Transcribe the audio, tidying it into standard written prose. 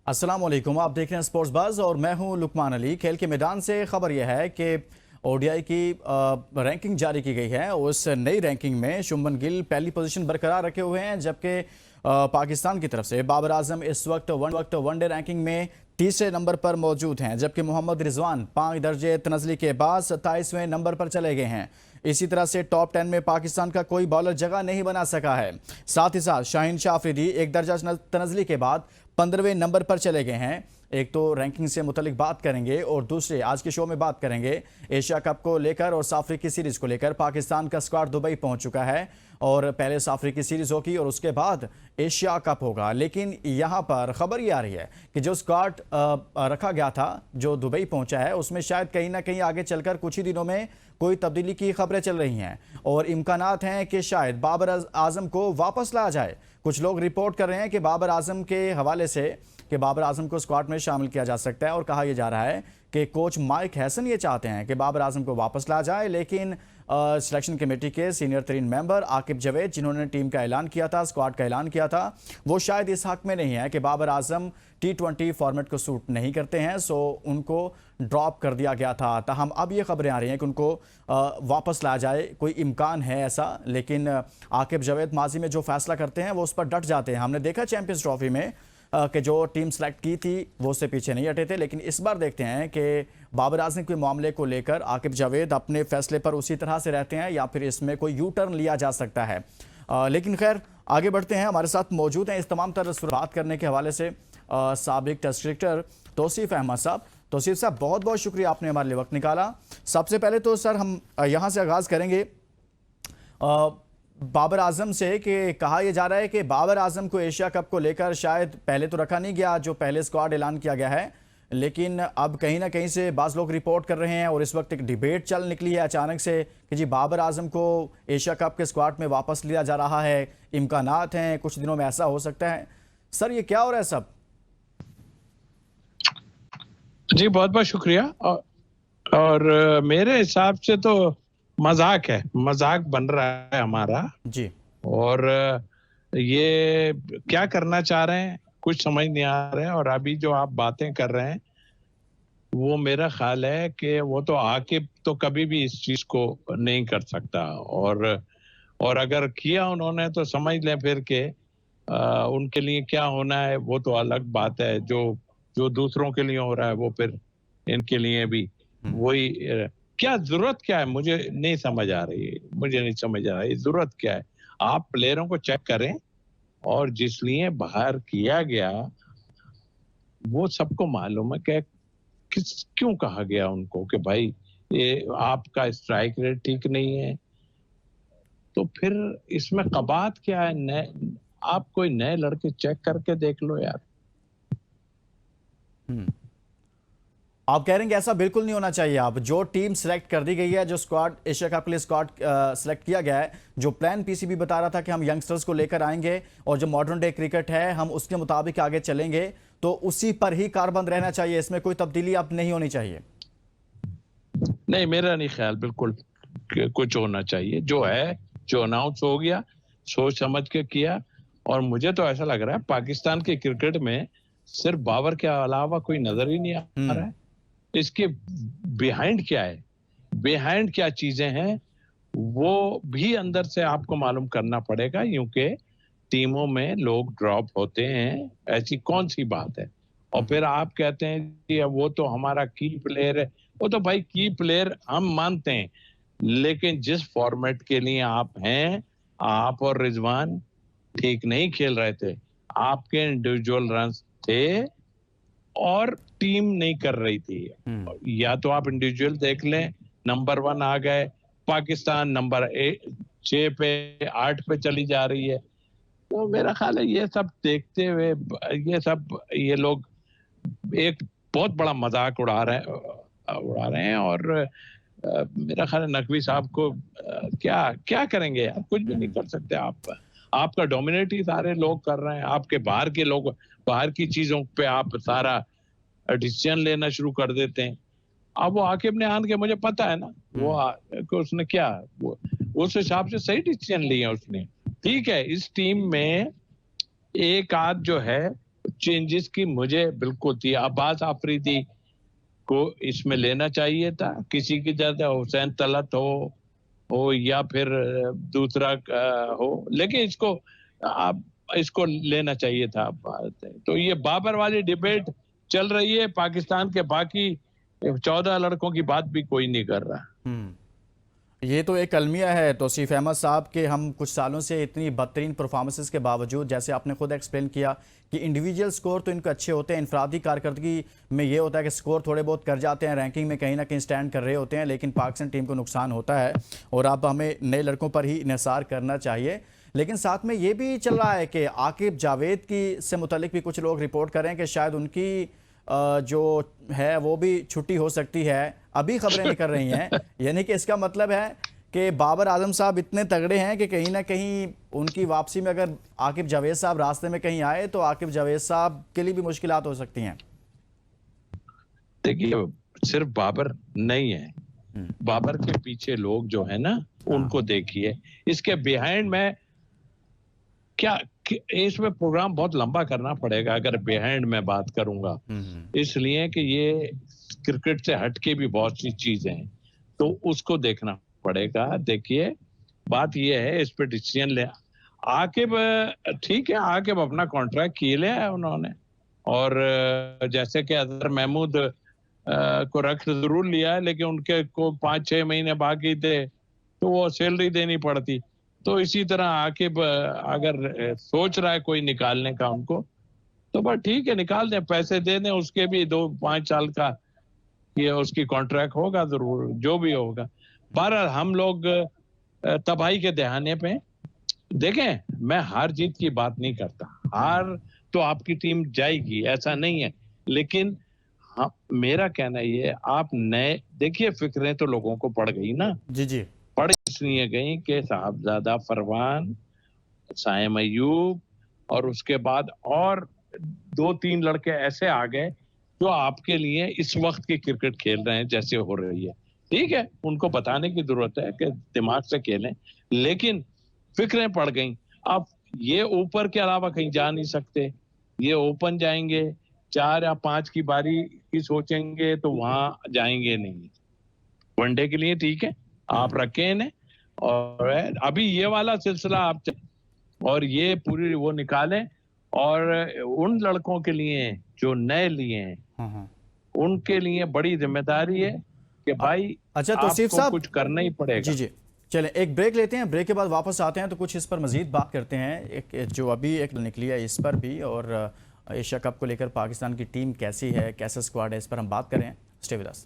अस्सलाम वालेकुम, आप देख रहे हैं स्पोर्ट्स बज़ और मैं हूं लुकमान अली। खेल के मैदान से खबर यह है कि ओडीआई की रैंकिंग जारी की गई है। उस नई रैंकिंग में शुभमन गिल पहली पोजीशन बरकरार रखे हुए हैं, जबकि पाकिस्तान की तरफ से बाबर आजम इस वक्त वनडे रैंकिंग में तीसरे नंबर पर मौजूद हैं, जबकि मोहम्मद रिजवान 5 दर्जे तनजली के बाद 27वें नंबर पर चले गए हैं। इसी तरह से टॉप 10 में पाकिस्तान का कोई बॉलर जगह नहीं बना सका है। साथ ही साथ शाहीन शाह अफरीदी 1 दर्जा तनजली के बाद 15वें नंबर पर चले गए हैं। एक तो रैंकिंग से मुतलिक बात करेंगे और दूसरे आज के शो में बात करेंगे एशिया कप को लेकर और साफ अफ्रीकी सीरीज को लेकर। पाकिस्तान का स्क्वाड दुबई पहुंच चुका है और पहले साफ अफ्रीकी सीरीज होगी और उसके बाद एशिया कप होगा। लेकिन यहां पर खबर ये आ रही है कि जो स्क्वाड रखा गया था, जो दुबई पहुंचा है, उसमें शायद कहीं ना कहीं आगे चलकर कुछ ही दिनों में कोई तब्दीली की खबरें चल रही हैं और इम्कानात हैं कि शायद बाबर आजम को वापस लाया जाए। कुछ लोग रिपोर्ट कर रहे हैं कि बाबर आजम के हवाले से कि बाबर आजम को स्क्वाड में शामिल किया जा सकता है और कहा यह जा रहा है कि कोच माइक हैसन ये चाहते हैं कि बाबर आजम को वापस लाया जाए। लेकिन सिलेक्शन कमेटी के सीनियर तरीन मेंबर आकिब जावेद, जिन्होंने टीम का ऐलान किया था, स्क्वाड का ऐलान किया था, वो शायद इस हक में नहीं है कि बाबर आजम T20 फॉर्मेट को सूट नहीं करते हैं, सो उनको ड्रॉप कर दिया गया था। ताहम अब ये खबरें आ रही हैं कि उनको वापस लाया जाए, कोई इम्कान है ऐसा। लेकिन आकिब जावेद माजी में जो फैसला करते हैं वो उस पर डट जाते हैं। हमने देखा चैंपियंस ट्रॉफी में कि जो टीम सेलेक्ट की थी वो उससे पीछे नहीं हटे थे। लेकिन इस बार देखते हैं कि बाबर आजम के मामले को लेकर आकिब जावेद अपने फैसले पर उसी तरह से रहते हैं या फिर इसमें कोई यू टर्न लिया जा सकता है। लेकिन खैर आगे बढ़ते हैं। हमारे साथ मौजूद हैं इस तमाम तरह बात करने के हवाले से साबिक टेस्ट क्रिकेटर तौसीफ अहमद साहब। तौसीफ साहब, बहुत बहुत शुक्रिया, आपने हमारे लिए वक्त निकाला। सबसे पहले तो सर हम यहाँ से आगाज़ करेंगे बाबर आजम से कि कहा यह जा रहा है कि बाबर आजम को एशिया कप को लेकर शायद पहले तो रखा नहीं गया, जो पहले स्क्वाड ऐलान किया गया है, लेकिन अब कहीं ना कहीं से बाज़ लोग रिपोर्ट कर रहे हैं और इस वक्त एक डिबेट चल निकली है अचानक से कि जी बाबर आजम को एशिया कप के स्क्वाड में वापस लिया जा रहा है, इम्कानात हैं कुछ दिनों में ऐसा हो सकता है। सर ये क्या हो रहा है सब? जी बहुत बहुत शुक्रिया। और मेरे हिसाब से तो मजाक है, मजाक बन रहा है हमारा जी। और ये क्या करना चाह रहे हैं कुछ समझ नहीं आ रहा है। और अभी जो आप बातें कर रहे हैं वो मेरा ख्याल है कि वो तो आकिब तो कभी भी इस चीज को नहीं कर सकता और अगर किया उन्होंने तो समझ लें फिर के उनके लिए क्या होना है वो तो अलग बात है। जो जो दूसरों के लिए हो रहा है वो फिर इनके लिए भी वही। क्या जरूरत क्या है मुझे नहीं समझ आ रही है, मुझे नहीं समझ आ रही जरूरत क्या है। आप प्लेयरों को चेक करें और जिस लिए बाहर किया गया वो सबको मालूम है कि क्यों कहा गया उनको कि भाई ये आपका स्ट्राइक रेट ठीक नहीं है। तो फिर इसमें कबात क्या है? आप कोई नए लड़के चेक करके देख लो यार। आप कह रहे हैं कि ऐसा बिल्कुल नहीं होना चाहिए। आप जो टीम सेलेक्ट कर दी गई है, जो स्क्वाड एशिया कप के लिए स्क्वाड सेलेक्ट किया गया है, जो प्लान पीसीबी बता रहा था कि हम यंगस्टर्स को लेकर आएंगे और जो मॉडर्न डे क्रिकेट है हम उसके मुताबिक आगे चलेंगे, तो उसी पर ही कारबंद रहना चाहिए, इसमें कोई तब्दीली अब नहीं होनी चाहिए। नहीं, मेरा नहीं ख्याल बिल्कुल कुछ होना चाहिए। जो है जो अनाउंस हो गया सोच समझ के किया। और मुझे तो ऐसा लग रहा है पाकिस्तान के क्रिकेट में सिर्फ बाबर के अलावा कोई नजर ही नहीं आ रहा है। इसके बिहाइंड क्या है, बिहाइंड क्या चीजें हैं वो भी अंदर से आपको मालूम करना पड़ेगा। क्योंकि टीमों में लोग ड्रॉप होते हैं, ऐसी कौन सी बात है। और फिर आप कहते हैं कि वो तो हमारा की प्लेयर है। वो तो भाई की प्लेयर हम मानते हैं, लेकिन जिस फॉर्मेट के लिए आप हैं, आप और रिजवान ठीक नहीं खेल रहे थे। आपके इंडिविजुअल रन थे और टीम नहीं कर रही थी। या तो आप इंडिविजुअल देख लें, नंबर 1 आ गए, पाकिस्तान नंबर 6 पे 8 पे चली जा रही है। तो मेरा ख्याल है ये सब देखते हुए ये लोग एक बहुत बड़ा मजाक उड़ा रहे हैं। और मेरा ख्याल है नकवी साहब को क्या क्या करेंगे यार, कुछ भी नहीं कर सकते आप। आपका डोमिनेट ही सारे लोग कर रहे हैं। आपके बाहर के लोग बाहर की चीजों पे आप सारा डिसीजन लेना शुरू कर देते हैं। अब वो आकिब ने आन के मुझे पता है ना वो उसने क्या वो उस हिसाब से सही डिसीजन लिए उसने। ठीक है, इस टीम में एक आध जो है चेंजेस की मुझे बिल्कुल थी। अब्बास आफरीदी को इसमें लेना चाहिए था, किसी की जगह हुसैन तलत हो या फिर दूसरा हो, लेकिन इसको आप इसको लेना चाहिए था। तो ये बाबर वाली डिबेट चल रही है, पाकिस्तान के बाकी 14 लड़कों की बात भी कोई नहीं कर रहा। ये तो एक अलमिया है तौसीफ अहमद साहब के, हम कुछ सालों से इतनी बदतरीन परफॉर्मेंसेस के बावजूद, जैसे आपने खुद एक्सप्लेन किया कि इंडिविजुअल स्कोर तो इनके अच्छे होते हैं, इनफरादी कारकर्दगी में ये होता है कि स्कोर थोड़े बहुत कर जाते हैं, रैंकिंग में कहीं ना कहीं स्टैंड कर रहे होते हैं, लेकिन पाकिस्तान टीम को नुकसान होता है और अब हमें नए लड़कों पर ही इन्हिसार करना चाहिए। लेकिन साथ में ये भी चल रहा है कि आकिब जावेद की से मुतल्लिक भी कुछ लोग रिपोर्ट कर रहे हैं कि शायद उनकी जो है वो भी छुट्टी हो सकती है, अभी खबरें निकल रही हैं। यानी कि इसका मतलब है कि बाबर आजम साहब इतने तगड़े हैं कि कहीं ना कहीं उनकी वापसी में अगर आकिब जावेद साहब रास्ते में कहीं आए तो आकिब जावेद साहब के लिए भी मुश्किलात हो सकती हैं। देखिए, सिर्फ बाबर नहीं है, बाबर के पीछे लोग जो है ना, उनको देखिए, इसके बिहाइंड में क्या, इसमें प्रोग्राम बहुत लंबा करना पड़ेगा अगर बिहाइंड में बात करूंगा, इसलिए कि ये क्रिकेट से हटके भी बहुत सी चीजें हैं, तो उसको देखना पड़ेगा। देखिए, बात ये है, इस पे डिसीजन ले आकिब, ठीक है, आकिब अपना कॉन्ट्रैक्ट किए ले है उन्होंने, और जैसे कि अजहर महमूद को रख जरूर लिया है, लेकिन उनके को 5-6 महीने बाकी थे तो वो सैलरी देनी पड़ती। तो इसी तरह आकिब अगर सोच रहा है कोई निकालने का उनको, तो बस ठीक है, निकाल दें, पैसे दे दें, उसके भी 2-5 साल का ये उसकी कॉन्ट्रैक्ट होगा जरूर, जो भी होगा। बहरहाल हम लोग तबाही के दहाने पे देखें, मैं हार जीत की बात नहीं करता, हार तो आपकी टीम जाएगी, ऐसा नहीं है, लेकिन हाँ, मेरा कहना ये, आप नए देखिए, फिक्रें तो लोगों को पड़ गई ना। जी जी, पड़ इसलिए गई कि साहबजादा फरमान, साइम अयूब और उसके बाद और 2-3 लड़के ऐसे आ गए जो आपके लिए इस वक्त की क्रिकेट खेल रहे हैं जैसे हो रही है। ठीक है, उनको बताने की जरूरत है कि दिमाग से खेलें, लेकिन फिक्रें पड़ गई। अब ये ऊपर के अलावा कहीं जा नहीं सकते, ये ओपन जाएंगे, 4 या 5 की बारी की सोचेंगे तो वहां जाएंगे नहीं। वनडे के लिए ठीक है, आप रखें इन्हें, और अभी ये वाला सिलसिला आप और ये पूरी वो निकालें, और उन लड़कों के लिए जो नए लिए हैं, उनके लिए बड़ी जिम्मेदारी है कि भाई अच्छा तौसीफ आपको साहब, कुछ करना ही पड़ेगा। जी जी, चलें एक ब्रेक लेते हैं, ब्रेक के बाद वापस आते हैं तो कुछ इस पर मजीद बात करते हैं। एक जो अभी एक निकली है इस पर भी, और एशिया कप को लेकर पाकिस्तान की टीम कैसी है, कैसा स्क्वाड है, इस पर हम बात करें। Stay with us.